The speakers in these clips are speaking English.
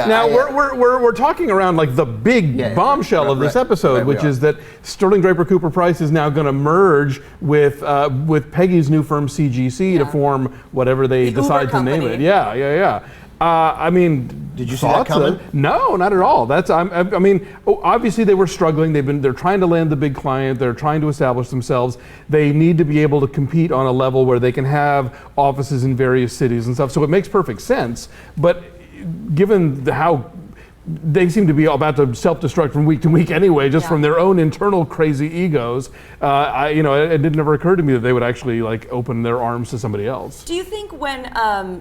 Now we're talking around like the big bombshell of this episode, which is that Sterling Draper Cooper Price is now going to merge with Peggy's new firm CGC to form whatever they decide to name it. Yeah. I mean, did you see that coming? No, not at all. I mean, obviously they were struggling. They're trying to land the big client. They're trying to establish themselves. They need to be able to compete on a level where they can have offices in various cities and stuff. So it makes perfect sense. But given how they seem to be about to self-destruct from week to week anyway, just from their own internal crazy egos. It did never occur to me that they would actually like open their arms to somebody else. Do you think when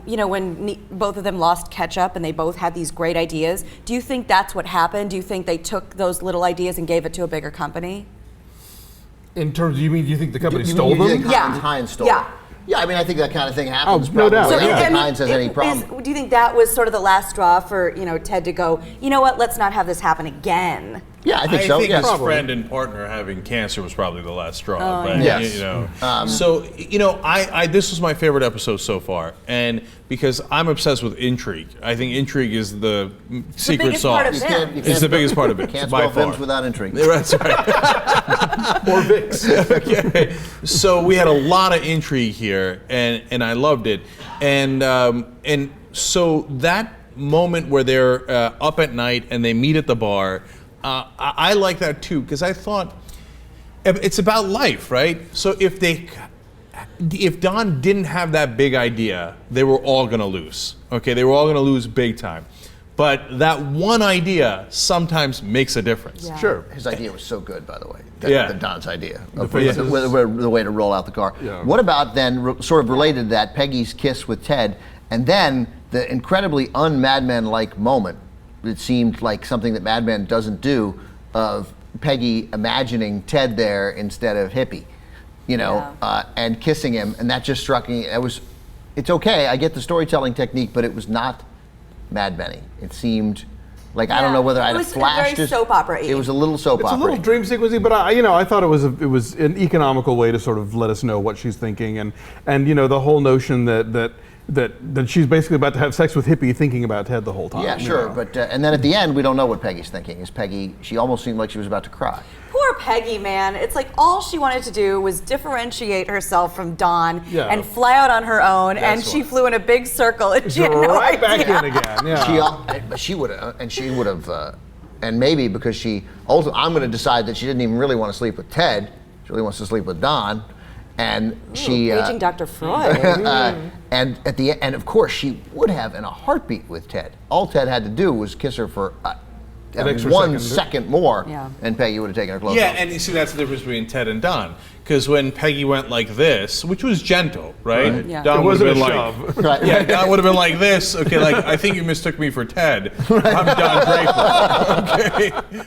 when both of them lost catch-up and they both had these great ideas, do you think that's what happened? Do you think they took those little ideas and gave it to a bigger company? In terms, do you think the company stole them? Heinz stole them. Yeah, I mean, I think that kind of thing happens. No doubt. So Heinz has any problem. Do you think that was sort of the last straw for Ted to go, you know what, let's not have this happen again? Yeah, I think so. I think his friend and partner having cancer was probably the last straw. But, yes. This was my favorite episode so far, and because I'm obsessed with intrigue. I think intrigue is the secret sauce. It's the biggest part of it. Can't spell films without intrigue. That's right. Or Vicks. Okay. So we had a lot of intrigue here, and I loved it, and so that moment where they're up at night and they meet at the bar. I like that too, because I thought it's about life, right? So if Don didn't have that big idea, they were all going to lose. Okay, they were all going to lose big time. But that one idea sometimes makes a difference. Yeah. Sure. His idea was so good, by the way. Don's idea. The way to roll out the car. Yeah. What about then, sort of related to that, Peggy's kiss with Ted, and then the incredibly un-Mad Men-like moment. It seemed like something that Mad Men doesn't do, of Peggy imagining Ted there instead of Hippie, and kissing him, and that just struck me. It's okay, I get the storytelling technique, but it was not Mad Men-y. It seemed like, I don't know whether I'd have flashed it. It was very soap opera-y. It was a little soap opera-y. It's a little dream sequency, but I thought it was an economical way to sort of let us know what she's thinking, and the whole notion that she's basically about to have sex with Hippie, thinking about Ted the whole time. Yeah, sure, but and then at the end, we don't know what Peggy's thinking. She almost seemed like she was about to cry. Poor Peggy, man. It's like all she wanted to do was differentiate herself from Don and fly out on her own, and she flew in a big circle, and she had no idea. Back in again. Yeah. She would have, and maybe because I'm going to decide that she didn't even really want to sleep with Ted. She really wants to sleep with Don. And paging Dr. Freud. And at the end, of course, she would have in a heartbeat with Ted. All Ted had to do was kiss her for 1 second more, and Peggy would have taken her clothes off. Yeah, and you see that's the difference between Ted and Don. Because when Peggy went like this, which was gentle, right? Yeah. Don would have been like, shove. yeah, Don would have been like this. Okay, like I think you mistook me for Ted. I'm Don Draper. Okay.